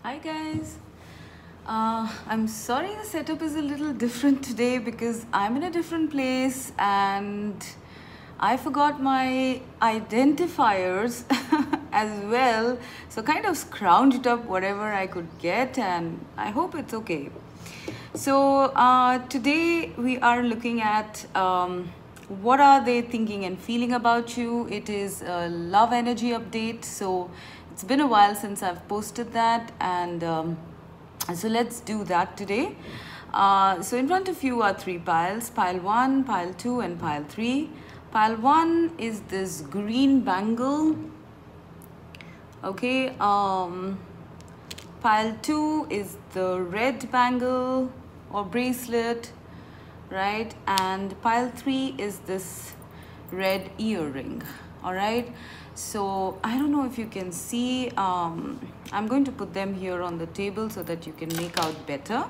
Hi guys. I'm sorry the setup is a little different today because I'm in a different place and I forgot my identifiers as well. So kind of scrounged up whatever I could get and I hope it's okay. So today we are looking at what are they thinking and feeling about you. It is a love energy update. So it's been a while since I've posted that and so let's do that today. So in front of you are three piles, pile 1, pile 2 and pile 3. Pile 1 is this green bangle. Okay, pile 2 is the red bangle or bracelet, right? And pile 3 is this red earring. All right, so I don't know if you can see. I'm going to put them here on the table so that you can make out better.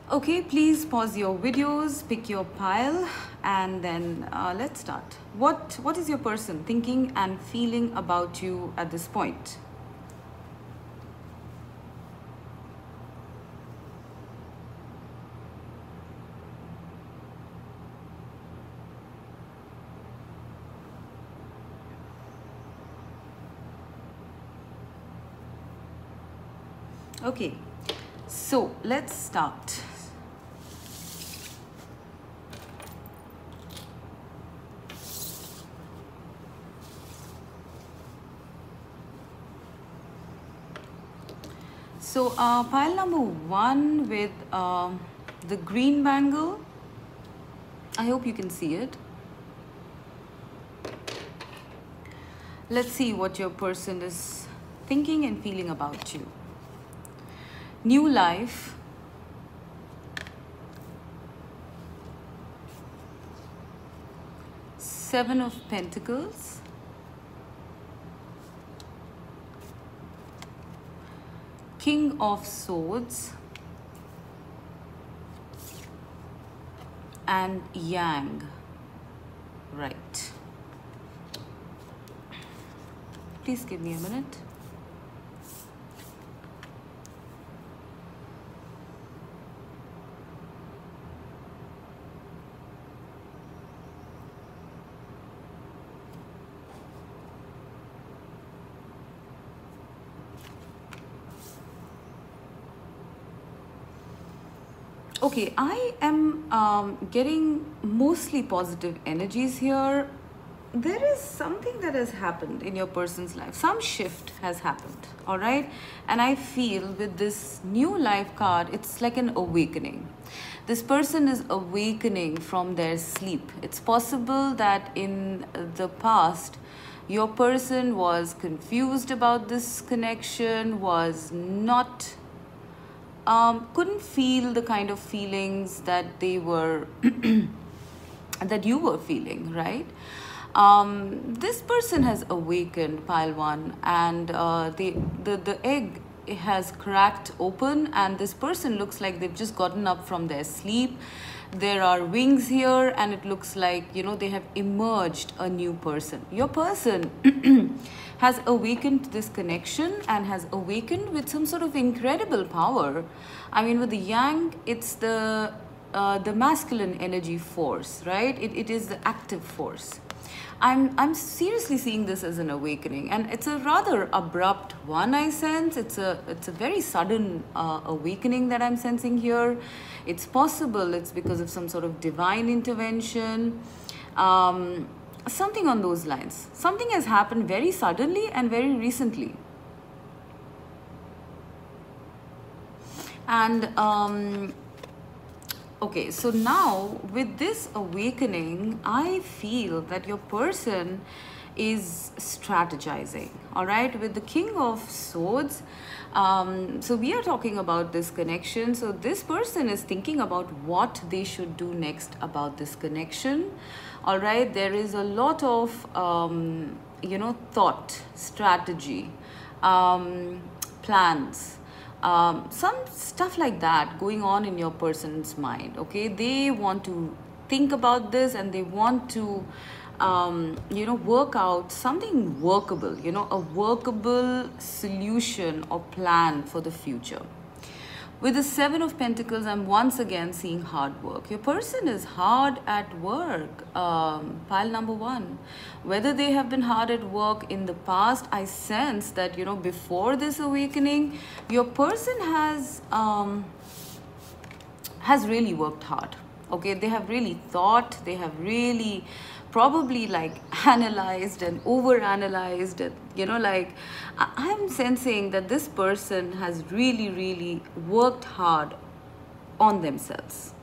Okay, please pause your videos, pick your pile, and then let's start. What is your person thinking and feeling about you at this point? Okay, so let's start. So pile number 1 with the green bangle. I hope you can see it. Let's see what your person is thinking and feeling about you. New life. Seven of Pentacles. King of Swords. And Yang. Right. Please give me a minute. Okay, I am getting mostly positive energies here. There is something that has happened in your person's life. Some shift has happened, all right? And I feel with this new life card, it's like an awakening. This person is awakening from their sleep. It's possible that in the past, your person was confused about this connection, was not couldn't feel the kind of feelings that they were that you were feeling, right? This person has awakened, pile 1, and the egg has cracked open, and this person looks like they've just gotten up from their sleep. There are wings here, and it looks like, you know, they have emerged a new person. Your person has awakened this connection and has awakened with some sort of incredible power. I mean, with the Yang, it's the masculine energy force, right? It is the active force. I'm seriously seeing this as an awakening, and it's a rather abrupt one. I sense it's a very sudden awakening that I'm sensing here. It's possible it's because of some sort of divine intervention, something on those lines. Something has happened very suddenly and very recently, and okay, so now with this awakening, I feel that your person is strategizing, all right, with the King of Swords. So we are talking about this connection. So this person is thinking about what they should do next about this connection, all right. There is a lot of, you know, thought, strategy, plans, some stuff like that going on in your person's mind. Okay, they want to think about this and they want to work out something workable, a workable solution or plan for the future. With the Seven of Pentacles, I'm once again seeing hard work. Your person is hard at work, pile number one. Whether they have been hard at work in the past, I sense that, before this awakening, your person has really worked hard. Okay, they have really thought, they have really probably like analyzed and overanalyzed it. I'm sensing that this person has really worked hard on themselves.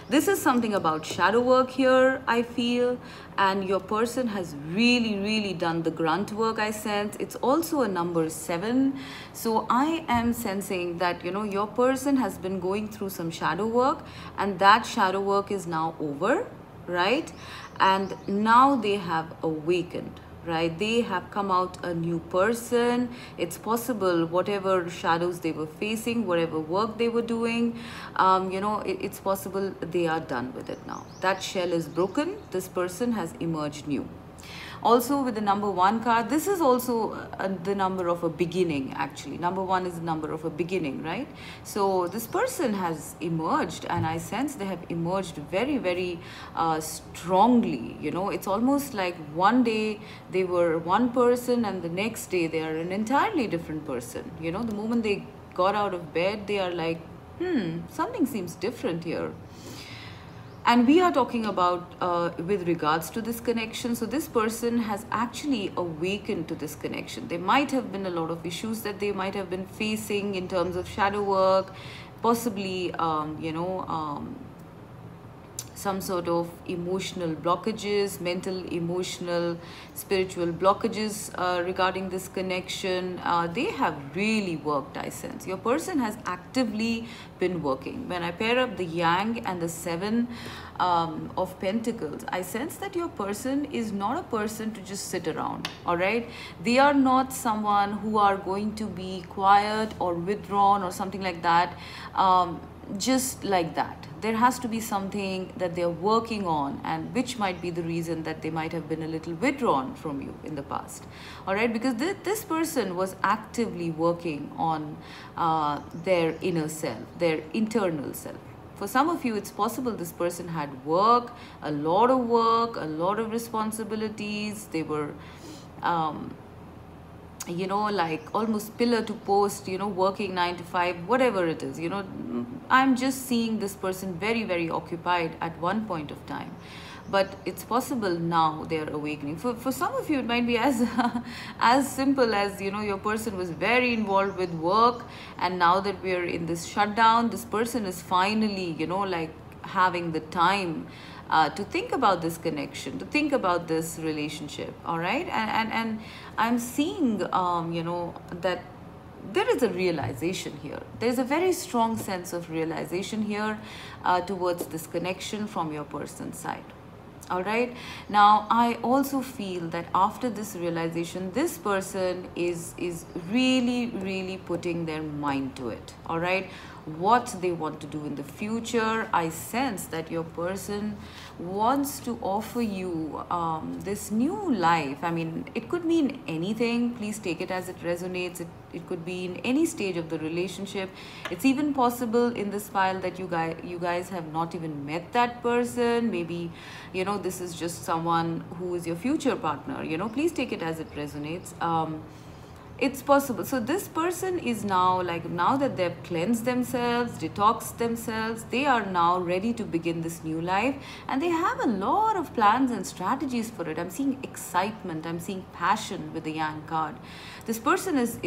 This is something about shadow work here, I feel, and your person has really done the grunt work, I sense. It's also a number 7. So I am sensing that, your person has been going through some shadow work, and that shadow work is now over, right? And now they have awakened, right? They have come out a new person. It's possible whatever shadows they were facing, whatever work they were doing, it's possible they are done with it now. That shell is broken. This person has emerged new. Also with the number 1 card, this is also the number of a beginning, actually. Number 1 is the number of a beginning, right? So this person has emerged, and I sense they have emerged very strongly. It's almost like one day they were one person and the next day they are an entirely different person. The moment they got out of bed, they are like, something seems different here. And we are talking about with regards to this connection. So this person has actually awakened to this connection. There might have been a lot of issues that they might have been facing in terms of shadow work, possibly, some sort of emotional blockages, mental, emotional, spiritual blockages regarding this connection. They have really worked, I sense. Your person has actively been working. When I pair up the Yang and the 7 of Pentacles, I sense that your person is not a person to just sit around, all right? They are not someone who are going to be quiet or withdrawn or something like that, just like that. There has to be something that they're working on, and which might be the reason that they might have been a little withdrawn from you in the past. All right, because this person was actively working on their inner self, their internal self. For some of you, it's possible this person had work, a lot of responsibilities. They were like almost pillar to post, working 9 to 5, whatever it is, I'm just seeing this person very occupied at one point of time. But it's possible now they're awakening. For some of you, it might be as as simple as, your person was very involved with work, and now that we're in this shutdown, this person is finally, like having the time to think about this connection, to think about this relationship, all right? And I'm seeing, that there is a realization here. There's a very strong sense of realization here towards this connection from your person's side. All right. Now, I also feel that after this realization, this person is really putting their mind to it. All right. What they want to do in the future. I sense that your person wants to offer you this new life. I mean, it could mean anything. Please take it as it resonates. It could be in any stage of the relationship. It's even possible in this file that you guys have not even met that person. Maybe, this is just someone who is your future partner. Please take it as it resonates. It's possible. So this person is now, now that they've cleansed themselves, detoxed themselves, they are now ready to begin this new life, and they have a lot of plans and strategies for it. I'm seeing excitement. I'm seeing passion with the Yang card. This person is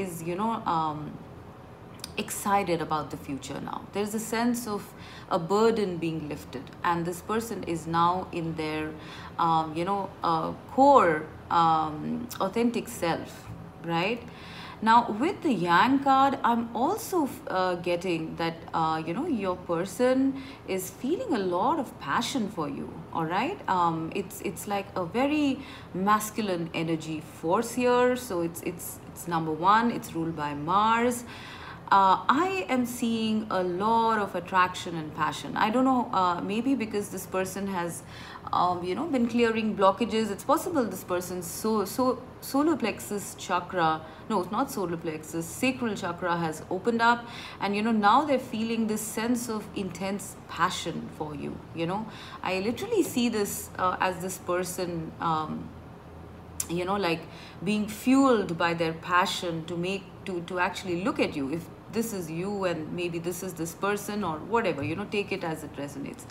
excited about the future now. There's a sense of a burden being lifted, and this person is now in their, core, authentic self. Right now, with the Yang card, I'm also getting that your person is feeling a lot of passion for you. All right, it's like a very masculine energy force here. So it's number 1. It's ruled by Mars. I am seeing a lot of attraction and passion. I don't know, maybe because this person has, been clearing blockages. It's possible this person's solar plexus chakra, no, not solar plexus, sacral chakra has opened up, and now they're feeling this sense of intense passion for you. I literally see this as this person. Like being fueled by their passion to make to actually look at you. If this is you and maybe this is this person or whatever, take it as it resonates.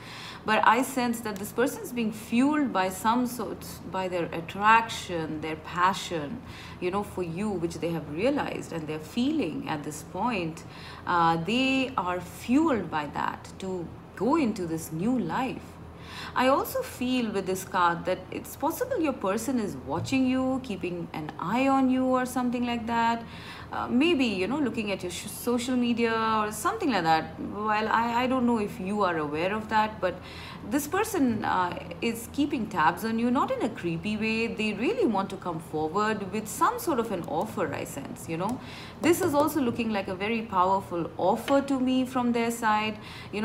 But I sense that this person is being fueled by some sort, by their attraction, their passion, for you, which they have realized and they're feeling at this point. They are fueled by that to go into this new life. I also feel with this card that it's possible your person is watching you, keeping an eye on you or something like that. Maybe, looking at your social media or something like that. Well, I don't know if you are aware of that, but this person is keeping tabs on you, not in a creepy way. They really want to come forward with some sort of an offer, I sense, This is also looking like a very powerful offer to me from their side,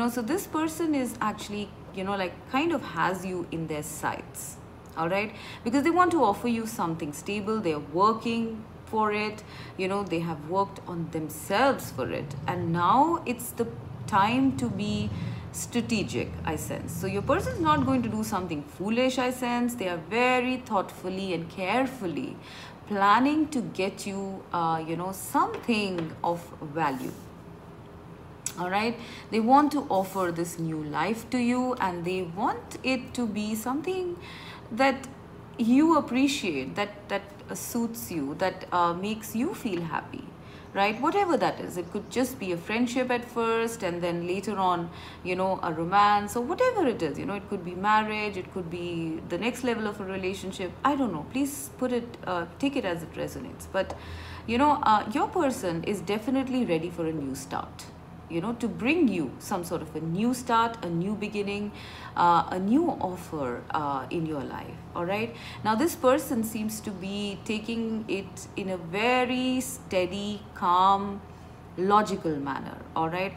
so this person is actually like kind of has you in their sights, all right, because they want to offer you something stable. They're working for it, they have worked on themselves for it, and now it's the time to be strategic, I sense. So your person is not going to do something foolish, I sense. They are very thoughtfully and carefully planning to get you something of value. All right, they want to offer this new life to you, and they want it to be something that you appreciate, that suits you, that makes you feel happy, right? Whatever that is. It could just be a friendship at first, and then later on, a romance, or whatever it is. It could be marriage, it could be the next level of a relationship. I don't know. Please take it as it resonates. But your person is definitely ready for a new start, to bring you some sort of a new start, a new beginning, a new offer in your life. All right. Now, this person seems to be taking it in a very steady, calm, logical manner. All right.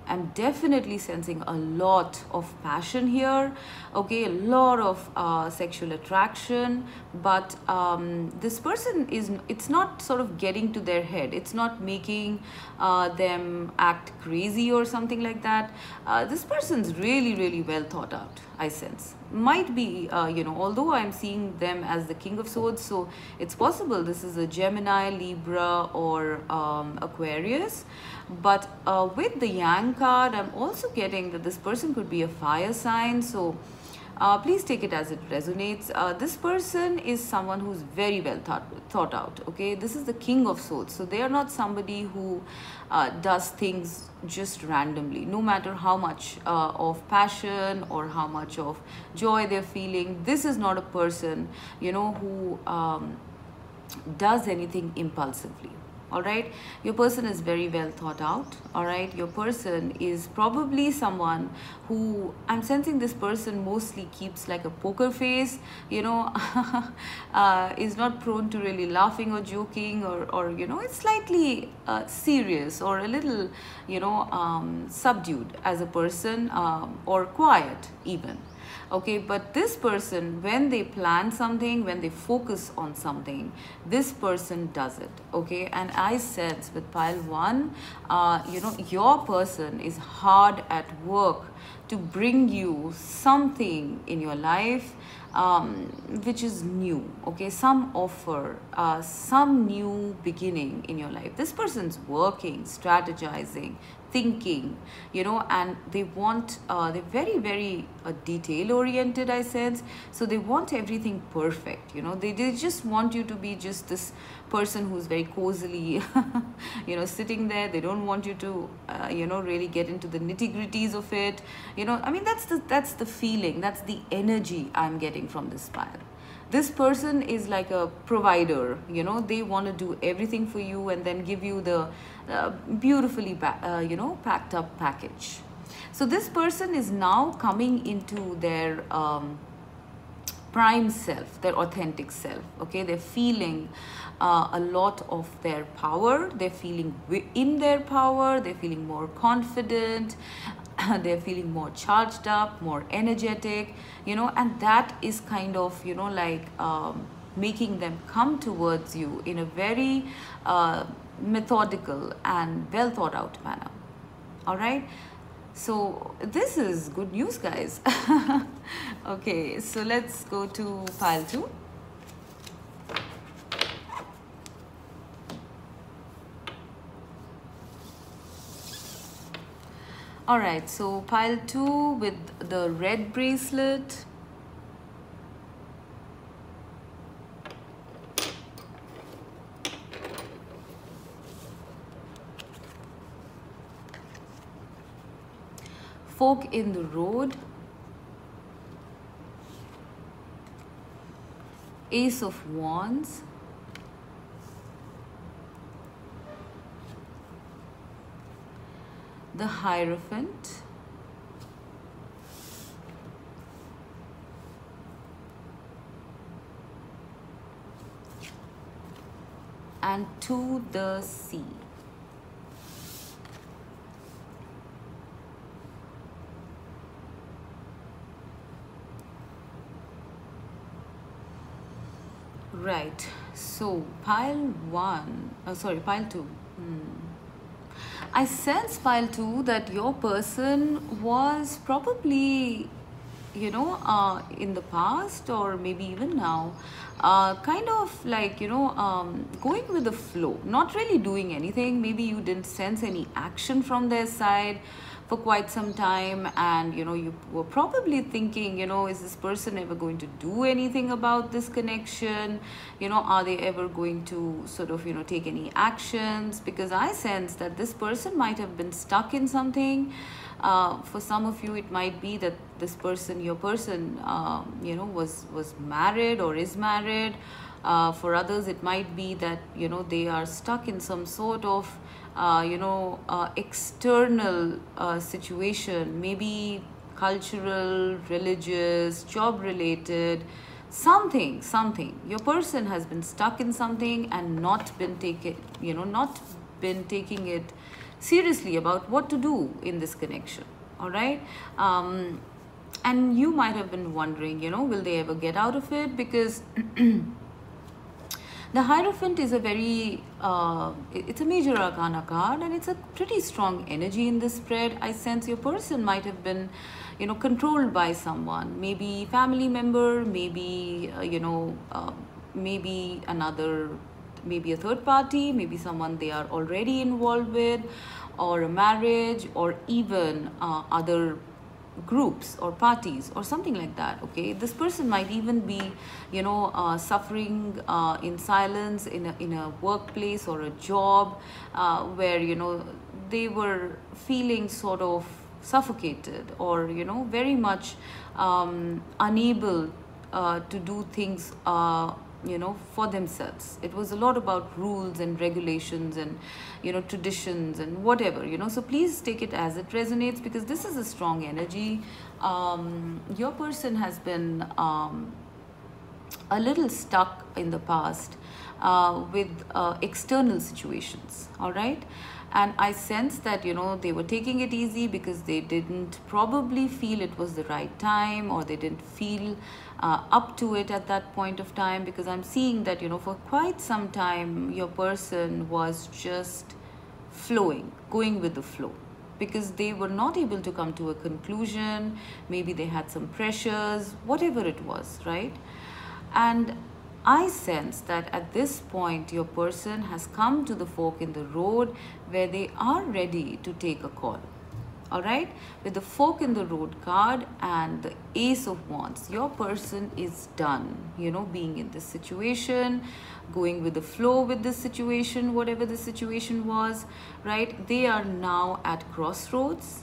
I'm definitely sensing a lot of passion here, okay, a lot of sexual attraction, but this person it's not sort of getting to their head. It's not making them act crazy or something like that. This person's really, really well thought out, I sense. Might be, although I'm seeing them as the King of Swords, so it's possible this is a Gemini, Libra, or Aquarius. But with the Yang card, I'm also getting that this person could be a fire sign. So please take it as it resonates. This person is someone who's very well thought out. Okay, this is the King of Swords. So they are not somebody who does things just randomly. No matter how much of passion or how much of joy they're feeling, this is not a person, who does anything impulsively. All right, your person is very well thought out. All right, your person is probably someone who, I'm sensing this person mostly keeps like a poker face, is not prone to really laughing or joking, or it's slightly serious or a little subdued as a person, or quiet even. Okay, but this person, when they plan something, when they focus on something, this person does it. Okay, and I sense with pile 1, your person is hard at work to bring you something in your life which is new. Okay, some offer, some new beginning in your life. This person's working, strategizing, thinking, and they want, they're very, very detail oriented, I sense. So they want everything perfect, they just want you to be just this person who's very cozily, sitting there. They don't want you to, really get into the nitty-gritties of it. I mean, that's the feeling, that's the energy I'm getting from this pile. This person is like a provider, they want to do everything for you and then give you the beautifully, packed up package. So this person is now coming into their prime self, their authentic self. Okay, they're feeling a lot of their power, they're feeling in their power, they're feeling more confident, they're feeling more charged up, more energetic, you know, and that is kind of, you know, like making them come towards you in a very methodical and well thought out manner. All right, so this is good news, guys. Okay, so let's go to pile 2. All right, so pile 2 with the red bracelet. Fork in the road. Ace of Wands. The Hierophant. And to the sea. Right, so pile 2. I sense, pile 2, that your person was probably, you know, in the past or maybe even now, kind of like, you know, going with the flow, not really doing anything. Maybe you didn't sense any action from their side for quite some time, and you know, you were probably thinking, you know, is this person ever going to do anything about this connection? You know, are they ever going to sort of, you know, take any actions? Because I sense that this person might have been stuck in something. For some of you, it might be that this person, your person, you know, was married or is married. For others, it might be that, you know, they are stuck in some sort of you know, external situation, maybe cultural, religious, job related, something. Your person has been stuck in something and not been taking it seriously about what to do in this connection. All right. And you might have been wondering, you know, will they ever get out of it? Because the Hierophant is a very, it's a major arcana card, and it's a pretty strong energy in this spread. I sense your person might have been, you know, controlled by someone, maybe family member, maybe, you know, maybe a third party, maybe someone they are already involved with, or a marriage, or even other groups or parties or something like that. Okay, this person might even be, you know, suffering in silence in a workplace or a job where, you know, they were feeling sort of suffocated, or, you know, very much unable to do things you know, for themselves. It was a lot about rules and regulations and, you know, traditions and whatever, you know. So please take it as it resonates, because this is a strong energy. Your person has been a little stuck in the past with external situations. All right. And I sense that, you know, they were taking it easy because they didn't probably feel it was the right time, or they didn't feel up to it at that point of time. Because I'm seeing that, you know, for quite some time, your person was just flowing, going with the flow, because they were not able to come to a conclusion. Maybe they had some pressures, whatever it was, right? And I sense that at this point, your person has come to the fork in the road where they are ready to take a call. All right, with the fork in the road card and the Ace of Wands, your person is done, you know, being in this situation, going with the flow with this situation, whatever the situation was, right? They are now at crossroads.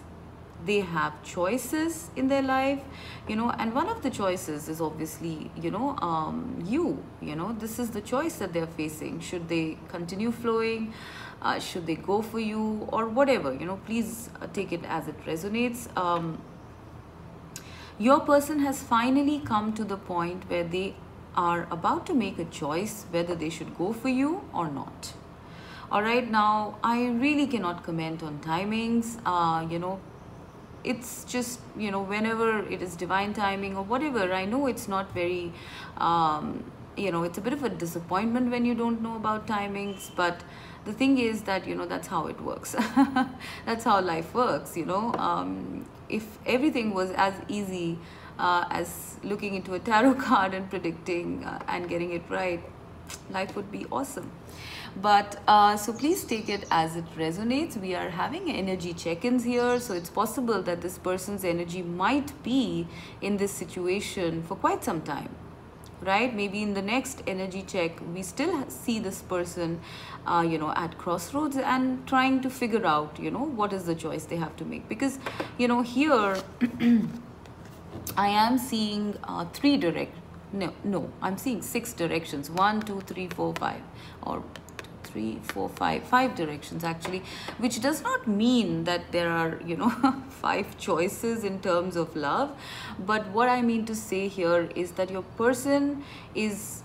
They have choices in their life, you know, and one of the choices is obviously, you know, you know, this is the choice that they're facing. Should they continue flowing? Should they go for you, or whatever, you know? Please take it as it resonates. Your person has finally come to the point where they are about to make a choice whether they should go for you or not. All right, now I really cannot comment on timings. It's just, whenever it is divine timing or whatever. I know it's not very, it's a bit of a disappointment when you don't know about timings, but the thing is that, that's how it works. That's how life works. If everything was as easy as looking into a tarot card and predicting and getting it right, life would be awesome. But so please take it as it resonates. We are having energy check-ins here, so it's possible that this person's energy might be in this situation for quite some time, right? Maybe in the next energy check we still see this person at crossroads and trying to figure out what is the choice they have to make. Because here I am seeing I'm seeing 6 directions. 1, 2, 3, 4, 5, or 3, 4, 5 directions actually, which does not mean that there are 5 choices in terms of love. But what I mean to say here is that your person is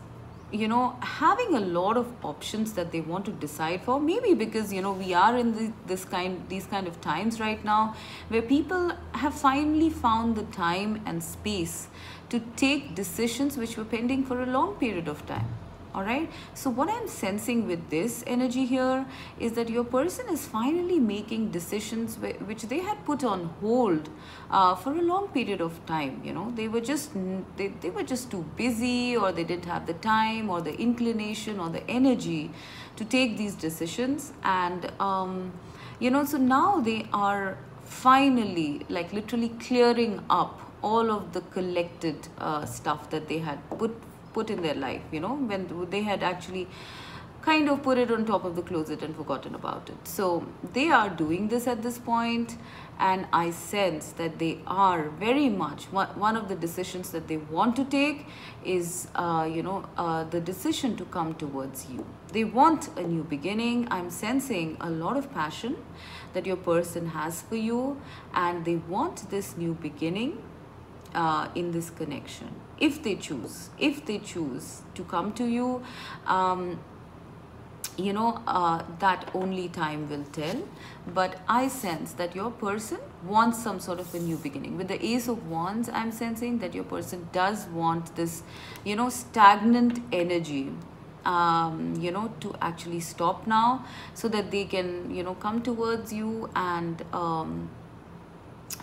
having a lot of options that they want to decide for. Maybe because we are in these kind of times right now where people have finally found the time and space to take decisions which were pending for a long period of time. All right, so what I'm sensing with this energy here is that your person is finally making decisions which they had put on hold for a long period of time. They were just too busy, or they didn't have the time or the inclination or the energy to take these decisions. And so now they are finally, like, literally clearing up all of the collected stuff that they had put in their life, when they had actually kind of put it on top of the closet and forgotten about it. So they are doing this at this point, and I sense that they are very much, one of the decisions that they want to take is the decision to come towards you. They want a new beginning. I'm sensing a lot of passion that your person has for you, and they want this new beginning in this connection. If they choose to come to you, that only time will tell. But I sense that your person wants some sort of a new beginning. With the Ace of Wands, I'm sensing that your person does want this stagnant energy to actually stop now, so that they can come towards you and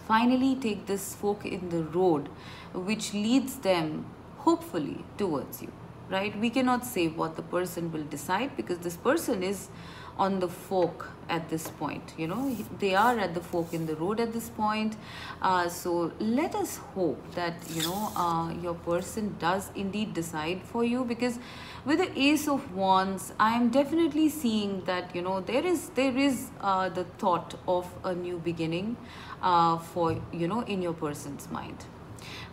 finally take this fork in the road which leads them hopefully towards you, right? We cannot say what the person will decide, because this person is on the fork at this point. They are at the fork in the road at this point. So let us hope that your person does indeed decide for you, because with the Ace of Wands, I am definitely seeing that there is the thought of a new beginning for in your person's mind.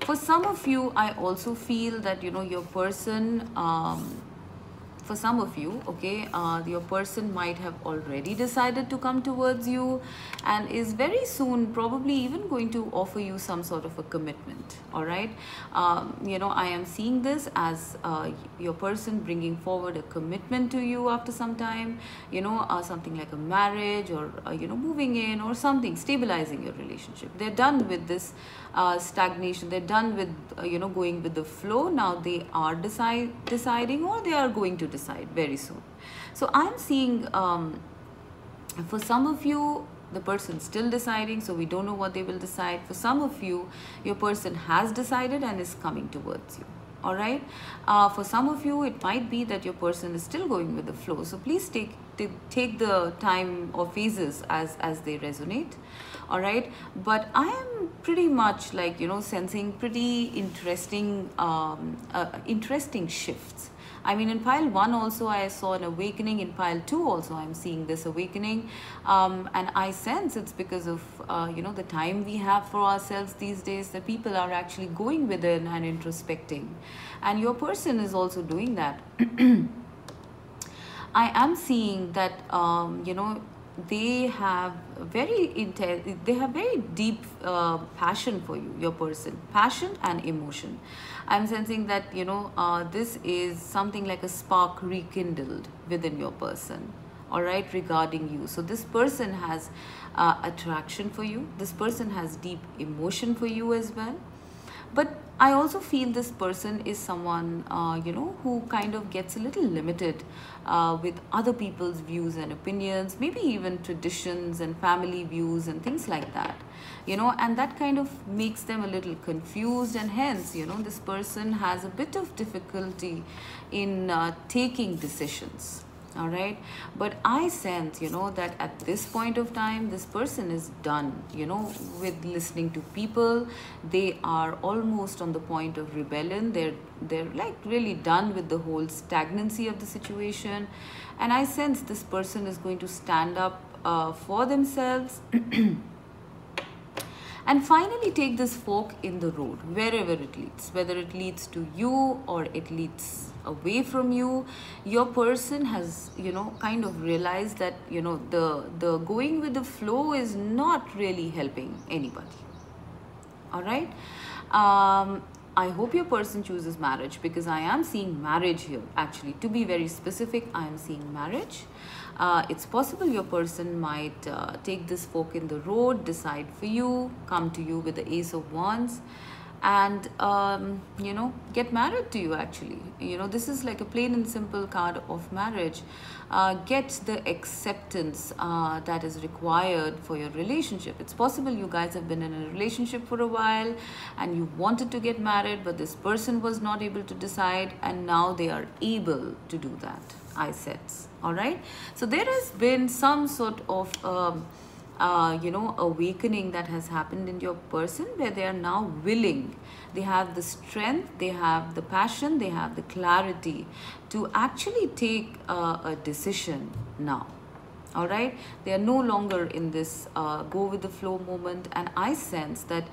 For some of you, I also feel that your person, for some of you, okay, your person might have already decided to come towards you and is very soon probably even going to offer you some sort of a commitment. All right, I am seeing this as your person bringing forward a commitment to you after some time, something like a marriage, or moving in, or something, stabilizing your relationship. They're done with this stagnation. They're done with going with the flow. Now they are deciding, or they are going to decide very soon. So I'm seeing for some of you, the person's still deciding, so we don't know what they will decide. For some of you, your person has decided and is coming towards you. All right, for some of you, it might be that your person is still going with the flow. So please take the time or phases as they resonate. All right, but I am pretty much like sensing pretty interesting interesting shifts. I mean, in pile 1 also I saw an awakening. In pile 2 also I'm seeing this awakening, and I sense it's because of the time we have for ourselves these days, that people are actually going within and introspecting, and your person is also doing that. I am seeing that they have very intense, they have very deep passion for you, your person, passion and emotion. I'm sensing that, this is something like a spark rekindled within your person, all right, regarding you. So this person has attraction for you, this person has deep emotion for you as well. But I also feel this person is someone, who kind of gets a little limited with other people's views and opinions, maybe even traditions and family views and things like that, and that kind of makes them a little confused, and hence, this person has a bit of difficulty in taking decisions. All right, but I sense, that at this point of time this person is done, with listening to people. They are almost on the point of rebellion. They're like really done with the whole stagnancy of the situation, and I sense this person is going to stand up for themselves and finally take this fork in the road, wherever it leads, whether it leads to you or it leads away from you. Your person has, kind of realized that, the going with the flow is not really helping anybody. All right. I hope your person chooses marriage, because I am seeing marriage here. Actually, to be very specific, I am seeing marriage. It's possible your person might take this fork in the road, decide for you, come to you with the Ace of Wands, and get married to you. Actually, this is like a plain and simple card of marriage. Get the acceptance that is required for your relationship. It's possible you guys have been in a relationship for a while and you wanted to get married, but this person was not able to decide, and now they are able to do that, I sense. All right, so there has been some sort of awakening that has happened in your person, where they are now willing, they have the strength, they have the passion, they have the clarity to actually take a decision now. All right, they are no longer in this go with the flow moment, and I sense that,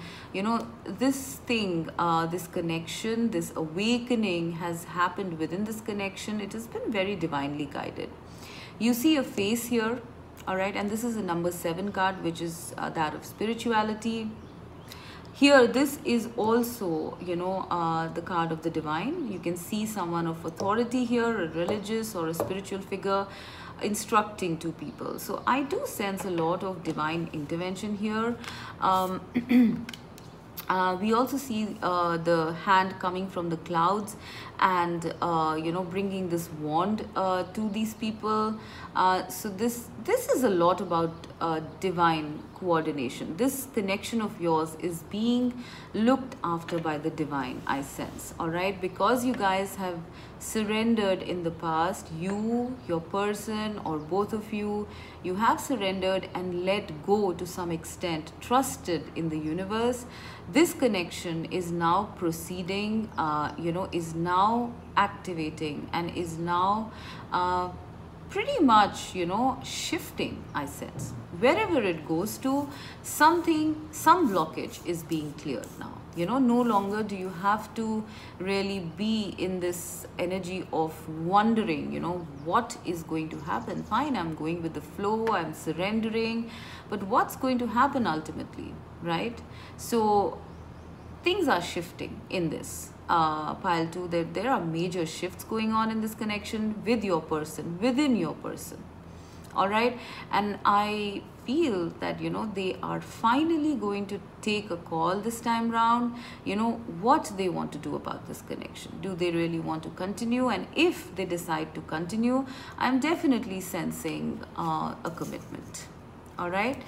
this thing, this connection, this awakening has happened within this connection. It has been very divinely guided. You see a face here. All right, and this is a number 7 card, which is that of spirituality. Here, this is also, the card of the divine. You can see someone of authority here, a religious or a spiritual figure instructing to people. So I do sense a lot of divine intervention here. We also see the hand coming from the clouds and, bringing this wand to these people. So this is a lot about divine coordination. This connection of yours is being looked after by the divine, I sense. All right, because you guys have surrendered in the past, you, your person, or both of you have surrendered and let go to some extent, trusted in the universe. This connection is now proceeding, is now activating, and is now pretty much, shifting, I sense. Wherever it goes to, some blockage is being cleared now. No longer do you have to really be in this energy of wondering, what is going to happen. Fine, I'm going with the flow, I'm surrendering, but what's going to happen ultimately, right? So things are shifting in this. Pile 2, there are major shifts going on in this connection with your person, within your person. All right, and I feel that, they are finally going to take a call this time round, what they want to do about this connection. Do they really want to continue? And if they decide to continue, I'm definitely sensing a commitment. All right,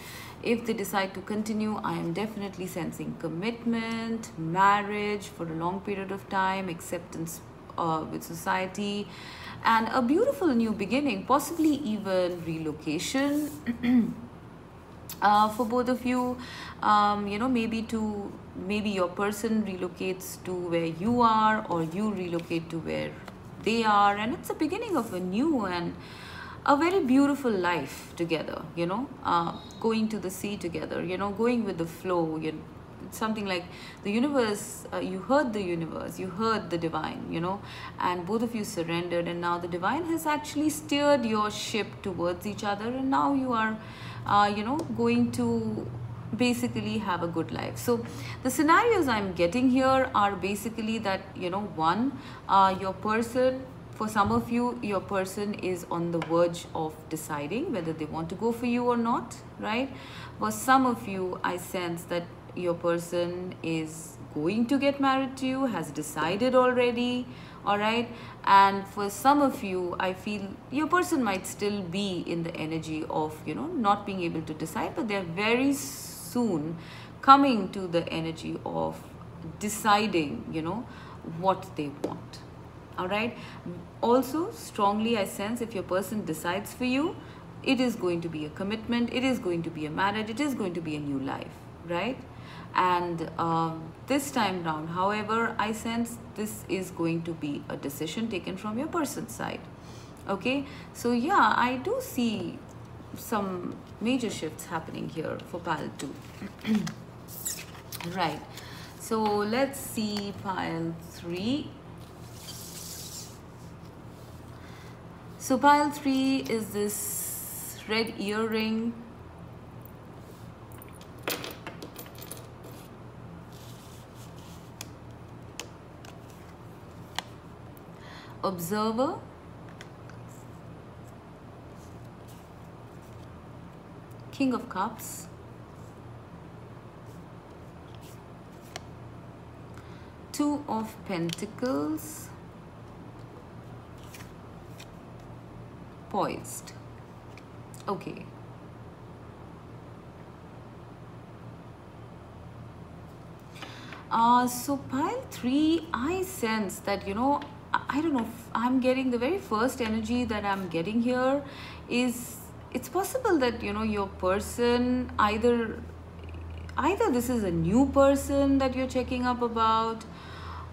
if they decide to continue, I am definitely sensing commitment, marriage for a long period of time, acceptance with society, and a beautiful new beginning, possibly even relocation for both of you. Maybe your person relocates to where you are, or you relocate to where they are, and it's the beginning of a new and a very beautiful life together, going to the sea together, going with the flow. it's something like the universe, you heard the universe, you heard the divine, you know, and both of you surrendered, and now the divine has actually steered your ship towards each other, and now you are you know, going to basically have a good life. So the scenarios I'm getting here are basically that, you know, one, your person, for some of you, your person is on the verge of deciding whether they want to go for you or not, right? For some of you, I sense that your person is going to get married to you, has decided already, all right? And for some of you, I feel your person might still be in the energy of, you know, not being able to decide, but they're very soon coming to the energy of deciding, you know, what they want. All right. Also, strongly I sense if your person decides for you, it is going to be a commitment, it is going to be a marriage, it is going to be a new life, right? And this time round, however, I sense this is going to be a decision taken from your person's side. Okay, so yeah, I do see some major shifts happening here for pile 2. Right, so let's see pile 3. So pile 3 is this red earring. Observer. King of Cups. Two of Pentacles. Poised. Okay. So pile 3, I sense that, you know, I don't know, I'm getting the very first energy that I'm getting here is, it's possible that, you know, your person, either this is a new person that you're checking up about,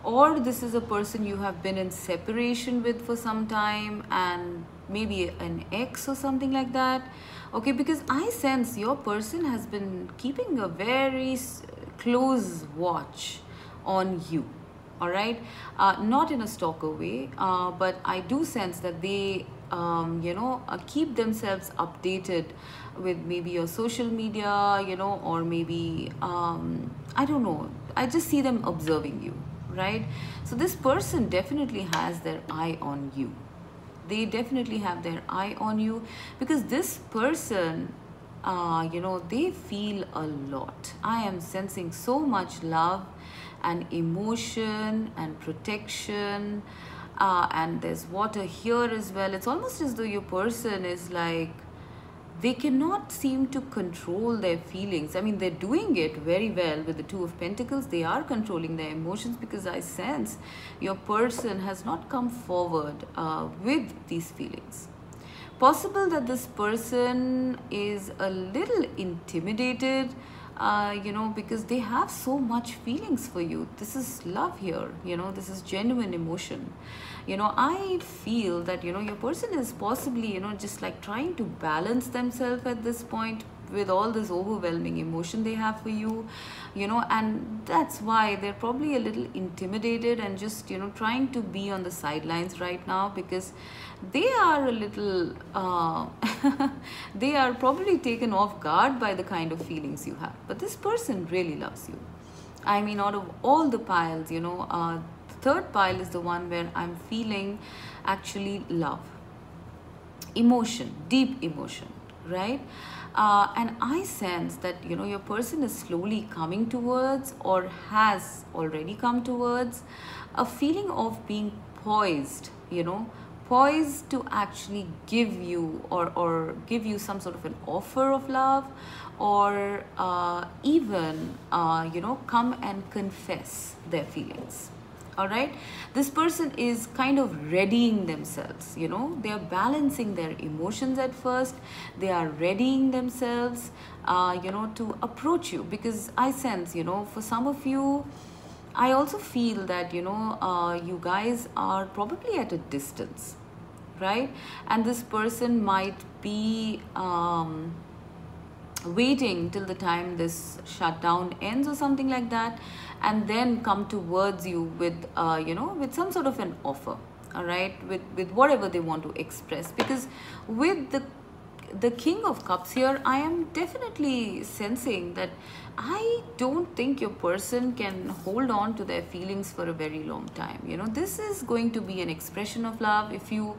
or this is a person you have been in separation with for some time, and maybe an ex or something like that. Okay, because I sense your person has been keeping a very close watch on you. All right, not in a stalker way, but I do sense that they you know, keep themselves updated with maybe your social media, you know, or maybe I don't know, I just see them observing you, right? So this person definitely has their eye on you. They definitely have their eye on you, because this person, you know, they feel a lot. I am sensing so much love and emotion and protection, and there's water here as well. It's almost as though your person is like, they cannot seem to control their feelings. I mean, they're doing it very well with the Two of Pentacles. They are controlling their emotions, because I sense your person has not come forward with these feelings. Possible that this person is a little intimidated, you know, because they have so much feelings for you. This is love here, you know, this is genuine emotion. You know, I feel that, you know, your person is possibly, you know, just like trying to balance themselves at this point with all this overwhelming emotion they have for you, you know, and that's why they're probably a little intimidated and just, you know, trying to be on the sidelines right now, because they are a little they are probably taken off guard by the kind of feelings you have. But this person really loves you. I mean, out of all the piles, you know, the third pile is the one where I'm feeling actually love, emotion, deep emotion, right? And I sense that, you know, your person is slowly coming towards, or has already come towards, a feeling of being poised, you know, poised to actually give you, or give you some sort of an offer of love, or even, you know, come and confess their feelings. All right, this person is kind of readying themselves, you know, they are balancing their emotions at first, they are readying themselves, you know, to approach you, because I sense, you know, for some of you, I also feel that, you know, you guys are probably at a distance, right? And this person might be waiting till the time this shutdown ends or something like that, and then come towards you with with some sort of an offer, all right, with whatever they want to express. Because with the King of Cups here, I am definitely sensing that I don't think your person can hold on to their feelings for a very long time. This is going to be an expression of love. If you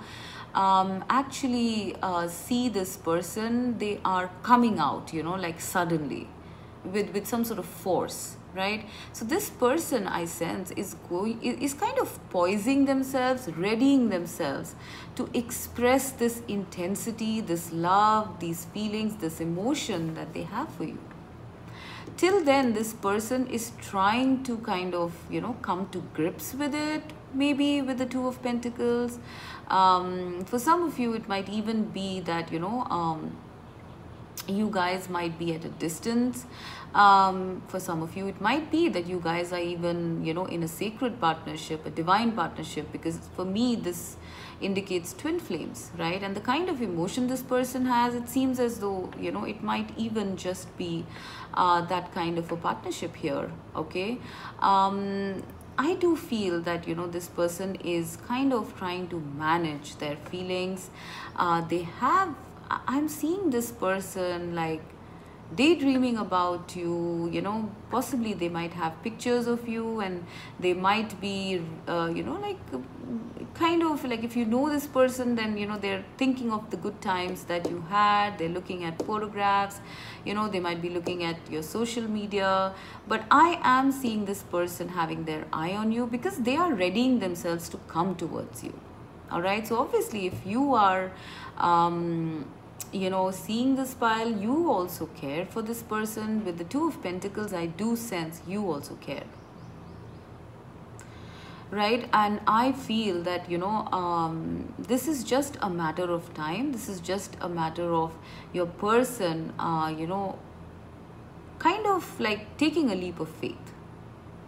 actually see this person, they are coming out, like suddenly, with some sort of force, right? So this person, I sense, is kind of poising themselves, readying themselves to express this intensity, this love, these feelings, this emotion that they have for you. Till then, this person is trying to kind of come to grips with it, maybe with the Two of Pentacles. For some of you, it might even be that you guys might be at a distance. For some of you, it might be that you guys are even in a sacred partnership, a divine partnership, because for me this indicates twin flames, right? And the kind of emotion this person has, it seems as though it might even just be that kind of a partnership here. Okay, I do feel that this person is kind of trying to manage their feelings. I'm seeing this person like daydreaming about you, possibly they might have pictures of you, and they might be like kind of like, if you know this person, then they're thinking of the good times that you had. They're looking at photographs, they might be looking at your social media. But I am seeing this person having their eye on you, because they are readying themselves to come towards you. All right, so obviously if you are seeing this pile, you also care for this person. With the Two of Pentacles, I do sense you also care, right? And I feel that this is just a matter of time. This is just a matter of your person kind of like taking a leap of faith,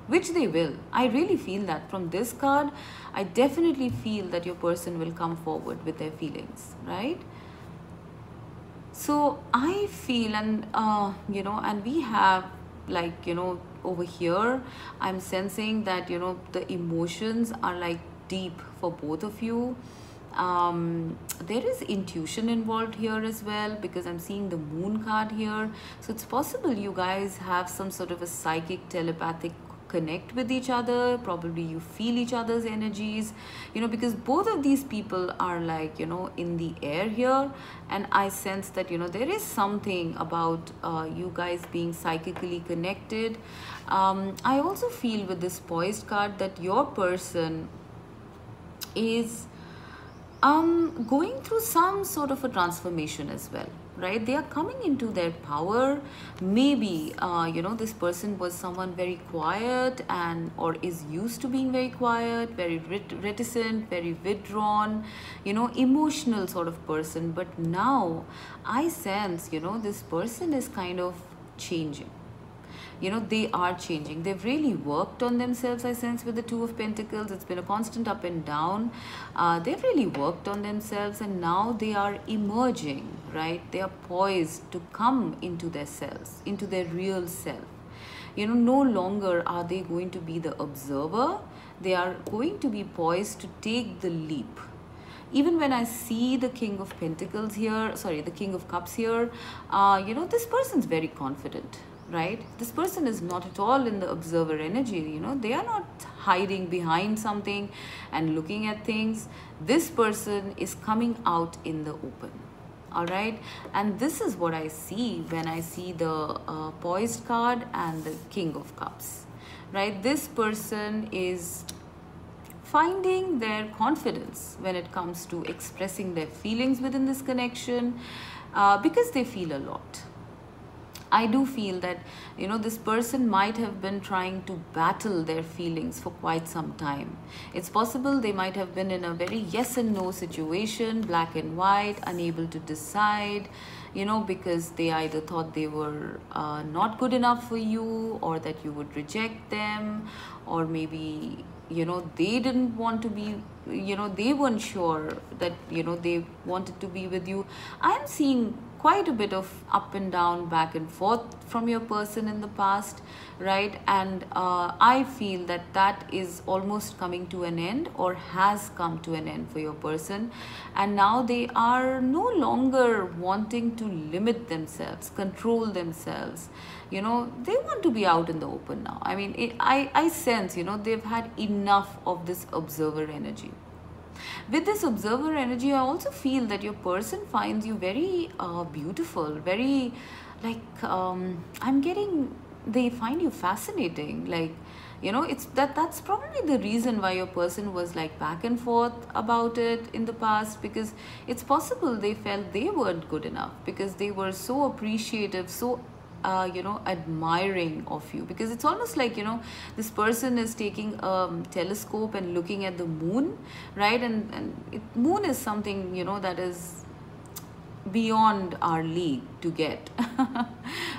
which they will. I really feel that from this card. I definitely feel that your person will come forward with their feelings, right? So I feel, and and we have like over here, I'm sensing that the emotions are like deep for both of you. There is intuition involved here as well, because I'm seeing the Moon card here. So it's possible you guys have some sort of a psychic telepathic connect with each other. Probably you feel each other's energies, because both of these people are like in the air here. And I sense that there is something about you guys being psychically connected. I also feel with this Poised card that your person is going through some sort of a transformation as well, right? They are coming into their power. Maybe this person was someone very quiet, and or is used to being very quiet, very reticent, very withdrawn, emotional sort of person. But now I sense this person is kind of changing. They are changing. They've really worked on themselves, I sense, with the Two of Pentacles. It's been a constant up and down. They've really worked on themselves, and now they are emerging, right? They are poised to come into their selves, into their real self. No longer are they going to be the observer. They are going to be poised to take the leap. Even when I see the King of Pentacles here, sorry, the King of Cups here, this person's very confident, right? This person is not at all in the observer energy. They are not hiding behind something and looking at things. This person is coming out in the open, all right? And this is what I see when I see the Poised card and the King of Cups, right? This person is finding their confidence when it comes to expressing their feelings within this connection, because they feel a lot. I do feel that this person might have been trying to battle their feelings for quite some time. It's possible they might have been in a very yes and no situation, black and white, unable to decide, because they either thought they were not good enough for you, or that you would reject them, or maybe they didn't want to be, they weren't sure that they wanted to be with you. I'm seeing quite a bit of up and down, back and forth from your person in the past, right? And I feel that that is almost coming to an end, or has come to an end for your person. And now they are no longer wanting to limit themselves, control themselves. You know, they want to be out in the open now. I mean, I sense, you know, they've had enough of this observer energy. With this observer energy, I also feel that your person finds you very beautiful, very like, I'm getting, they find you fascinating. Like, you know, it's that's probably the reason why your person was like back and forth about it in the past, because it's possible they felt they weren't good enough, because they were so appreciative, so you know, admiring of you. Because it's almost like, you know, this person is taking a telescope and looking at the moon, right? And moon is something, you know, that is beyond our league to get.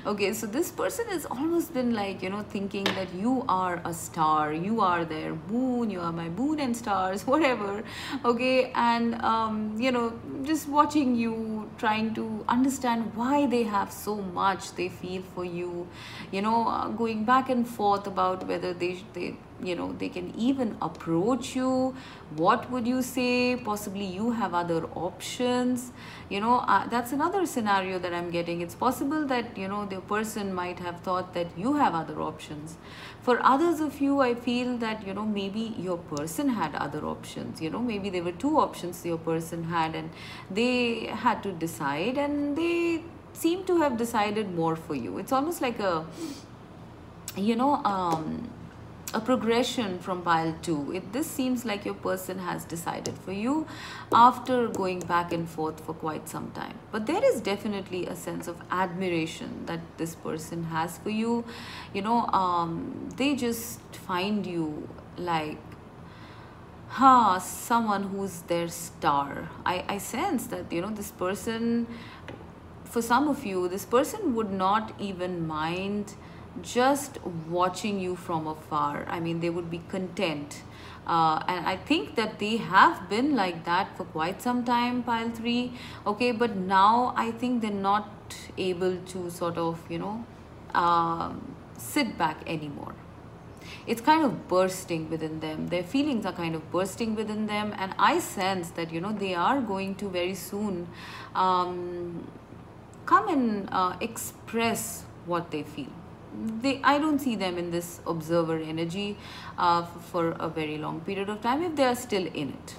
Okay, so this person has almost been like, you know, thinking that you are a star, you are their moon, you are my moon and stars, whatever. Okay, and you know, just watching you, trying to understand why they have so much they feel for you, you know, going back and forth about whether they you know, they can even approach you. What would you say? Possibly you have other options. You know, that's another scenario that I'm getting. It's possible that, you know, the person might have thought that you have other options. For others of you, I feel that, you know, maybe your person had other options. You know, maybe there were two options your person had, and they had to decide, and they seem to have decided more for you. It's almost like a, you know, a progression from pile 2. This seems like your person has decided for you after going back and forth for quite some time. But there is definitely a sense of admiration that this person has for you. You know, they just find you like, someone who's their star. I sense that, you know, this person, for some of you, this person would not even mind just watching you from afar. I mean, they would be content. And I think that they have been like that for quite some time, pile 3. Okay, but now I think they're not able to sort of, you know, sit back anymore. It's kind of bursting within them. Their feelings are kind of bursting within them. And I sense that, you know, they are going to very soon come and express what they feel. I don't see them in this observer energy for a very long period of time, if they are still in it,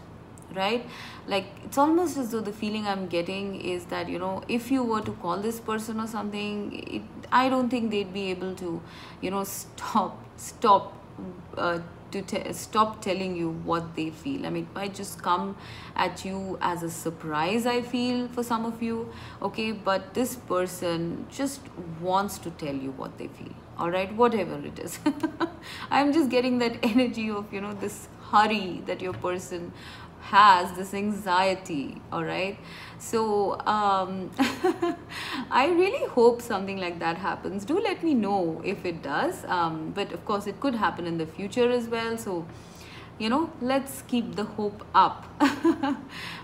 right? Like, it's almost as though the feeling I'm getting is that, you know, if you were to call this person or something, I don't think they'd be able to, you know, stop stop telling you what they feel. I mean, it might just come at you as a surprise, I feel, for some of you. Okay, but this person just wants to tell you what they feel, all right, whatever it is. I'm just getting that energy of, you know, this hurry that your person has, this anxiety, all right? So I really hope something like that happens. Do let me know if it does, but of course it could happen in the future as well. So, you know, let's keep the hope up.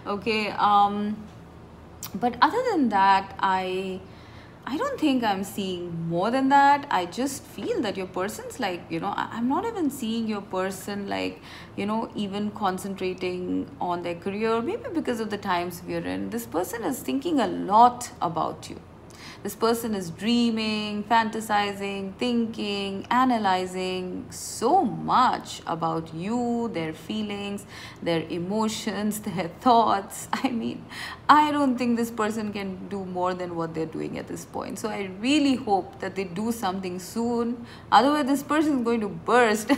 Okay, but other than that, I don't think I'm seeing more than that. I just feel that your person's like, you know, I'm not even seeing your person like, you know, even concentrating on their career. Maybe because of the times we're in. This person is thinking a lot about you. This person is dreaming, fantasizing, thinking, analyzing so much about you, their feelings, their emotions, their thoughts. I mean, I don't think this person can do more than what they're doing at this point. So I really hope that they do something soon. Otherwise, this person is going to burst.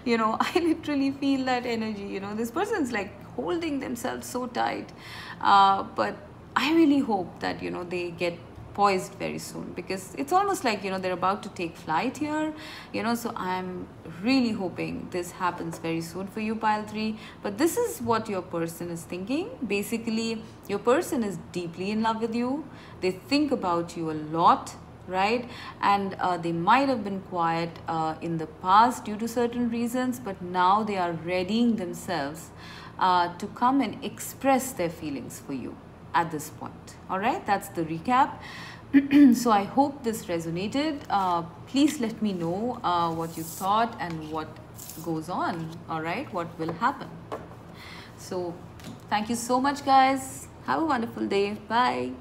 You know, I literally feel that energy. You know, this person's like holding themselves so tight. But I really hope that, you know, they get poised very soon, because it's almost like, you know, they're about to take flight here, you know. So I'm really hoping this happens very soon for you, pile 3. But this is what your person is thinking. Basically, your person is deeply in love with you. They think about you a lot, right? And they might have been quiet in the past due to certain reasons, but now they are readying themselves to come and express their feelings for you. at this point. All right, that's the recap. So I hope this resonated. Please let me know what you thought and what goes on. All right, what will happen. So thank you so much, guys. Have a wonderful day. Bye.